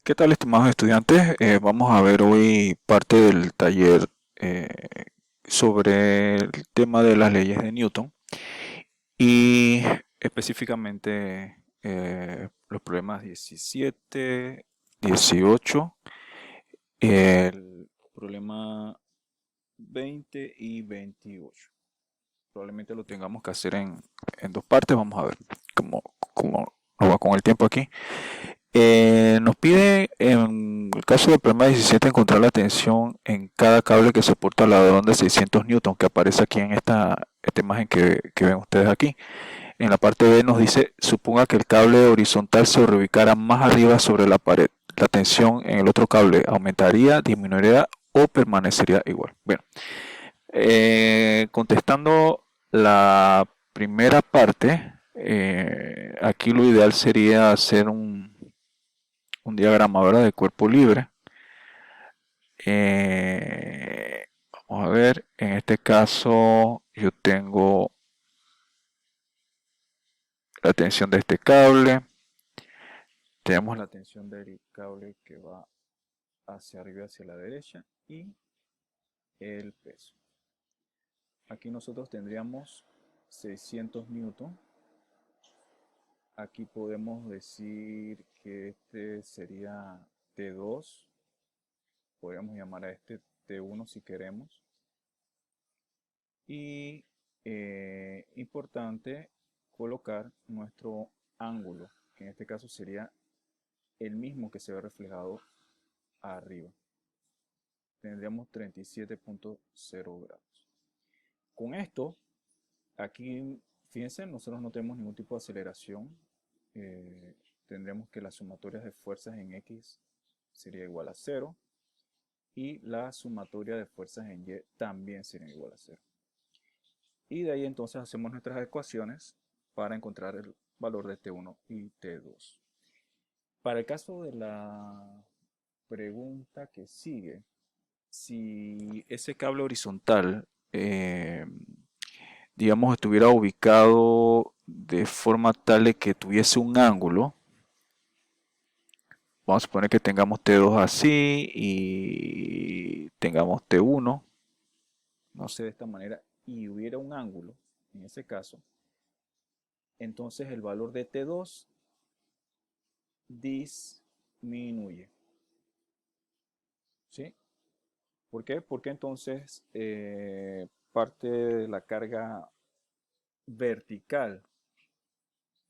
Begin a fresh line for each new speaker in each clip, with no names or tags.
¿Qué tal, estimados estudiantes? Vamos a ver hoy parte del taller eh, sobre el tema de las leyes de Newton y específicamente los problemas 17, 18, el problema 20 y 28. Probablemente lo tengamos que hacer en dos partes. Vamos a ver cómo nos va con el tiempo aquí. Nos pide, en el caso del problema 17, encontrar la tensión en cada cable que soporta la de 600 newton, que aparece aquí en esta imagen que ven ustedes aquí. En la parte B nos dice, suponga que el cable horizontal se reubicara más arriba sobre la pared. La tensión en el otro cable aumentaría, disminuiría o permanecería igual. Bueno, contestando la primera parte, aquí lo ideal sería hacer un diagrama, ¿verdad? De cuerpo libre. Vamos a ver, en este caso yo tengo la tensión de este cable, tenemos la tensión del cable que va hacia arriba, hacia la derecha y el peso. Aquí nosotros tendríamos 600 newton. Aquí podemos decir que este sería T2, podríamos llamar a este T1 si queremos. Y importante colocar nuestro ángulo, que en este caso sería el mismo que se ve reflejado arriba. Tendríamos 37.0 grados. Con esto, aquí, fíjense, nosotros no tenemos ningún tipo de aceleración. Tendremos que las sumatorias de fuerzas en X sería igual a 0 y la sumatoria de fuerzas en Y también sería igual a 0. Y de ahí entonces hacemos nuestras ecuaciones para encontrar el valor de T1 y T2. Para el caso de la pregunta que sigue, si ese cable horizontal, digamos, estuviera ubicado de forma tal de que tuviese un ángulo, vamos a suponer que tengamos T2 así y tengamos T1, no sé, de esta manera, y hubiera un ángulo, en ese caso, entonces el valor de T2 disminuye. ¿Sí? ¿Por qué? Porque entonces parte de la carga vertical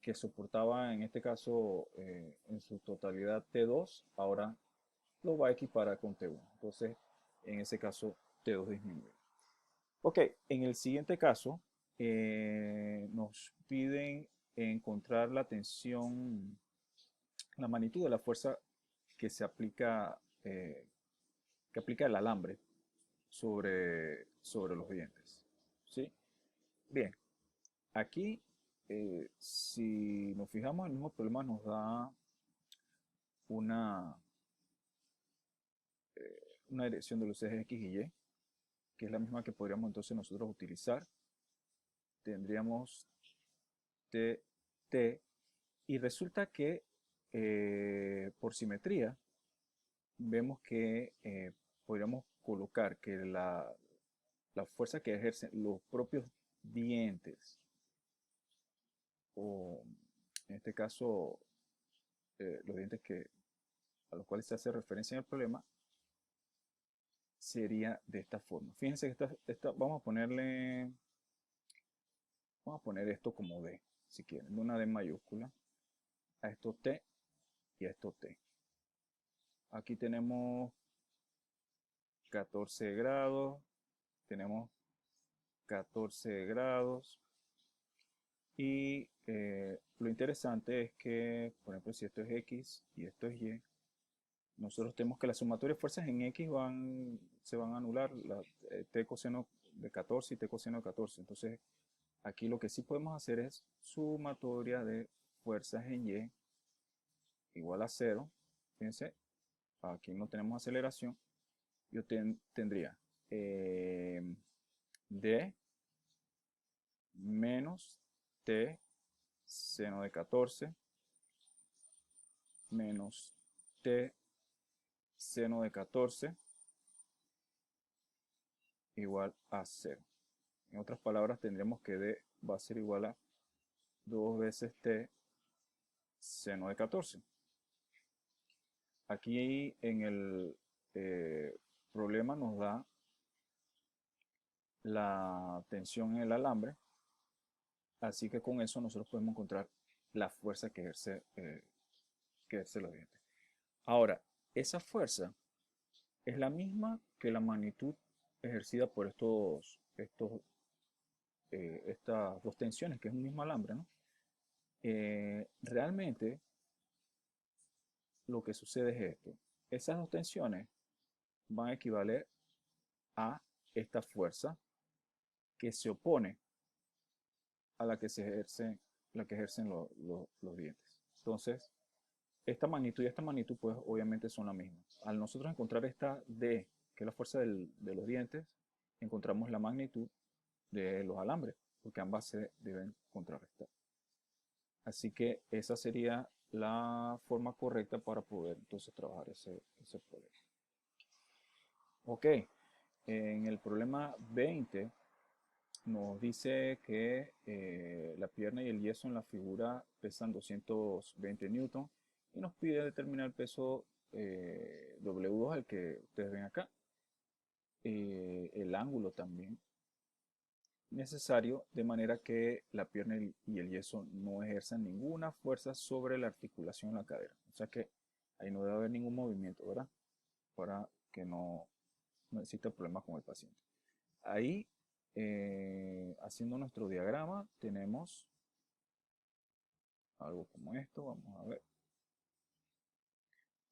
que soportaba en este caso en su totalidad T2, ahora lo va a equiparar con T1. Entonces, en ese caso, T2 disminuye. Ok, en el siguiente caso, nos piden encontrar la tensión, la magnitud de la fuerza que se aplica, que aplica el alambre sobre los dientes. ¿Sí? Bien, aquí, si nos fijamos, el mismo problema nos da una, una dirección de los ejes X y Y, que es la misma que podríamos entonces nosotros utilizar. Tendríamos T, T, y resulta que por simetría vemos que podríamos colocar que la fuerza que ejercen los propios dientes, o en este caso los dientes a los cuales se hace referencia en el problema, sería de esta forma. Fíjense que vamos a poner esto como D, si quieren, una D mayúscula, a esto T y a esto T. Aquí tenemos 14 grados, tenemos 14 grados, y lo interesante es que, por ejemplo, si esto es X y esto es Y, nosotros tenemos que las sumatorias de fuerzas en X se van a anular, T coseno de 14 y T coseno de 14. Entonces, aquí lo que sí podemos hacer es sumatoria de fuerzas en Y igual a 0. Fíjense, aquí no tenemos aceleración. Yo tendría D menos T seno de 14 menos T seno de 14 igual a 0. En otras palabras, tendremos que D va a ser igual a 2 veces T seno de 14. Aquí en el problema nos da la tensión en el alambre, así que con eso nosotros podemos encontrar la fuerza que ejerce los dientes. Ahora, esa fuerza es la misma que la magnitud ejercida por estas dos tensiones, que es un mismo alambre, ¿no? Realmente lo que sucede es esto. Esas dos tensiones van a equivaler a esta fuerza que se opone a la que ejercen los dientes. Entonces, esta magnitud y esta magnitud, pues obviamente son la misma. Al nosotros encontrar esta D, que es la fuerza de los dientes, encontramos la magnitud de los alambres, porque ambas se deben contrarrestar. Así que esa sería la forma correcta para poder entonces trabajar ese problema. Ok, en el problema 20 nos dice que la pierna y el yeso en la figura pesan 220 newton y nos pide determinar el peso W2, el que ustedes ven acá, el ángulo también necesario, de manera que la pierna y el yeso no ejerzan ninguna fuerza sobre la articulación en la cadera. O sea que ahí no debe haber ningún movimiento, ¿verdad? Para que no exista problemas con el paciente. Ahí, haciendo nuestro diagrama, tenemos algo como esto. Vamos a ver.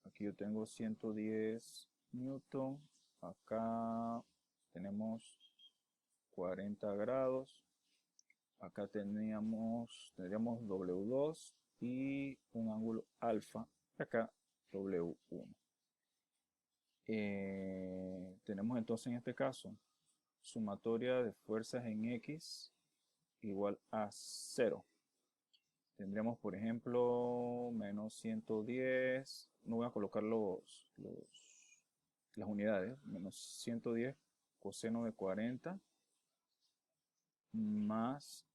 Aquí yo tengo 110 newton. Acá tenemos 40 grados. Acá tendríamos W2 y un ángulo alfa. Acá W1. Tenemos entonces en este caso sumatoria de fuerzas en X igual a 0. Tendríamos, por ejemplo, menos 110. No voy a colocar las unidades. Menos 110 coseno de 40 más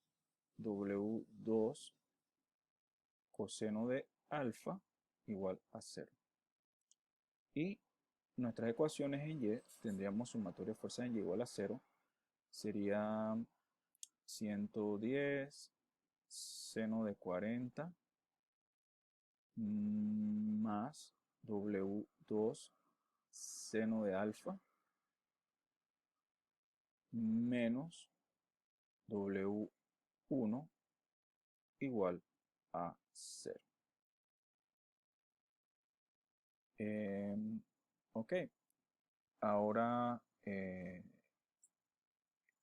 W2 coseno de alfa igual a 0. Y nuestras ecuaciones en Y tendríamos sumatoria de fuerzas en Y igual a 0. Sería 110 seno de 40 más W2 seno de alfa menos W1 igual a 0. Ok, ahora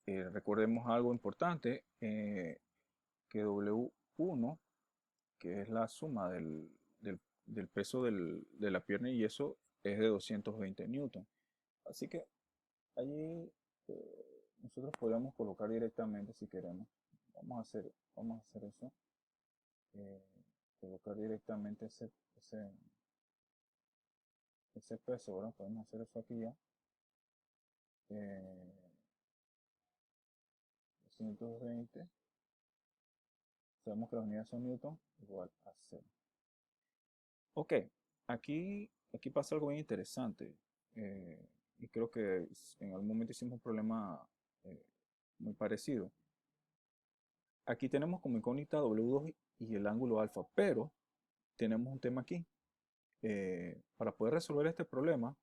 recordemos algo importante, que W1, que es la suma del peso de la pierna y eso es de 220 newton. Así que allí nosotros podríamos colocar directamente si queremos. Vamos a hacer eso. Colocar directamente ese peso, ¿verdad? Podemos hacer eso aquí ya. 220. Sabemos que las unidades son newton, igual a 0. Ok, aquí pasa algo bien interesante. Y creo que en algún momento hicimos un problema muy parecido. Aquí tenemos como incógnita W2 y el ángulo alfa, pero tenemos un tema aquí. Para poder resolver este problema,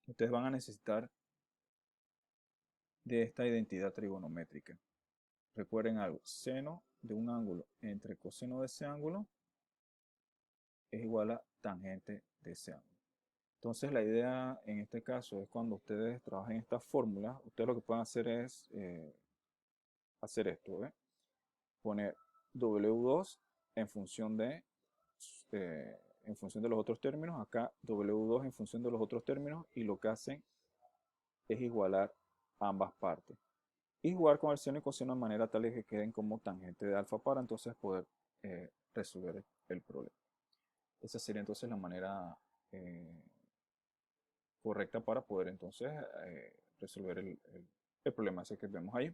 ustedes van a necesitar de esta identidad trigonométrica. Recuerden algo, seno de un ángulo entre coseno de ese ángulo es igual a tangente de ese ángulo. Entonces la idea en este caso es cuando ustedes trabajen estas fórmulas, ustedes lo que pueden hacer es hacer esto, ¿ve? Poner W2 en función de los otros términos, acá W2 en función de los otros términos, y lo que hacen es igualar ambas partes. Y jugar con el seno y coseno de manera tal que queden como tangente de alfa para entonces poder resolver el problema. Esa sería entonces la manera correcta para poder entonces resolver el problema ese que vemos ahí.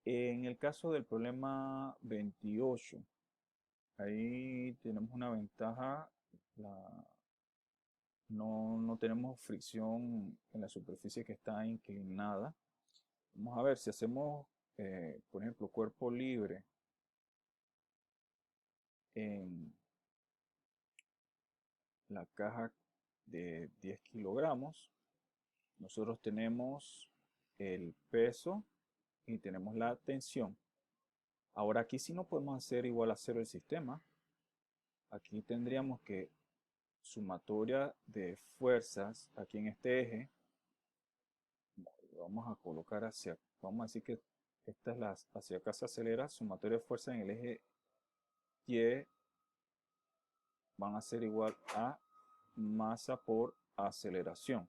En el caso del problema 28, ahí tenemos una ventaja, no tenemos fricción en la superficie que está inclinada. Vamos a ver si hacemos, por ejemplo, cuerpo libre en la caja de 10 kilogramos. Nosotros tenemos el peso y tenemos la tensión. Ahora aquí sí no podemos hacer igual a cero el sistema. Aquí tendríamos que sumatoria de fuerzas aquí en este eje. Vamos a colocar hacia, vamos a decir que esta es la, hacia acá se acelera, sumatoria de fuerzas en el eje Y van a ser igual a masa por aceleración.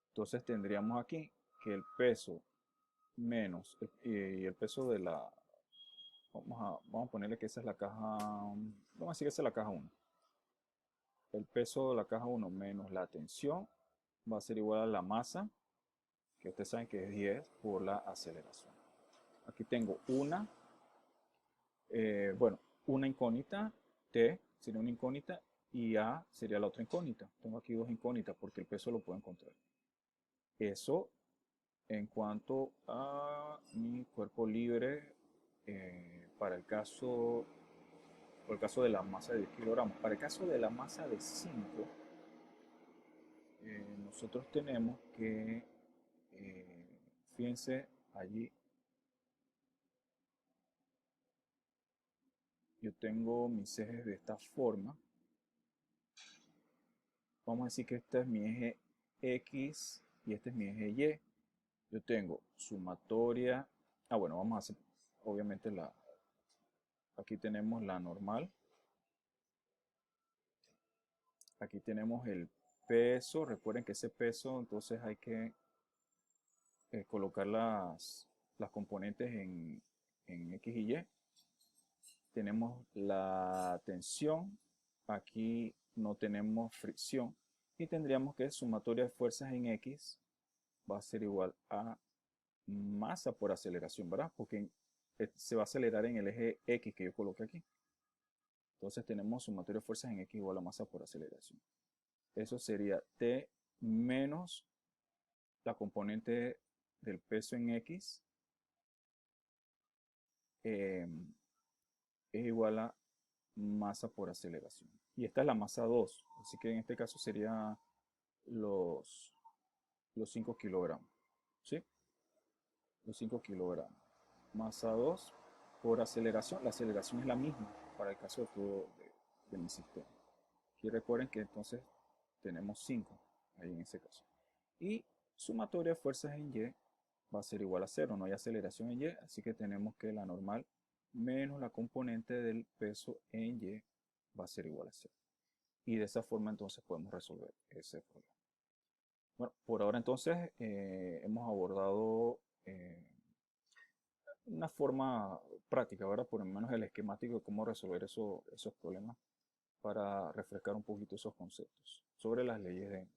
Entonces tendríamos aquí que el peso menos y el peso de la, vamos a ponerle que esa es la caja, vamos a decir que esa es la caja 1. El peso de la caja 1 menos la tensión va a ser igual a la masa, que ustedes saben que es 10 por la aceleración. Aquí tengo una, bueno, una incógnita, T sería una incógnita y A sería la otra incógnita. Tengo aquí dos incógnitas porque el peso lo puedo encontrar. Eso en cuanto a mi cuerpo libre para el caso de la masa de 10 kilogramos. Para el caso de la masa de 5, nosotros tenemos que, fíjense allí, yo tengo mis ejes de esta forma. Vamos a decir que este es mi eje X y este es mi eje Y. Yo tengo sumatoria, bueno, vamos a hacer obviamente aquí tenemos la normal. Aquí tenemos el peso, recuerden que ese peso entonces hay que colocar las componentes en X y Y. Tenemos la tensión, aquí no tenemos fricción y tendríamos que sumatoria de fuerzas en X va a ser igual a masa por aceleración, ¿verdad? Porque se va a acelerar en el eje X que yo coloqué aquí. Entonces tenemos sumatoria de fuerzas en X igual a masa por aceleración. Eso sería T menos la componente del peso en X es igual a masa por aceleración. Y esta es la masa 2, así que en este caso sería los 5 kilogramos. ¿Sí? Los 5 kilogramos. Masa 2 por aceleración. La aceleración es la misma para el caso de mi sistema. Aquí recuerden que entonces tenemos 5 ahí en ese caso. Y sumatoria de fuerzas en Y va a ser igual a 0. No hay aceleración en Y, así que tenemos que la normal menos la componente del peso en Y va a ser igual a 0. Y de esa forma entonces podemos resolver ese problema. Bueno, por ahora entonces hemos abordado una forma práctica, ¿verdad? Por lo menos el esquemático de cómo resolver esos problemas para refrescar un poquito esos conceptos sobre las leyes de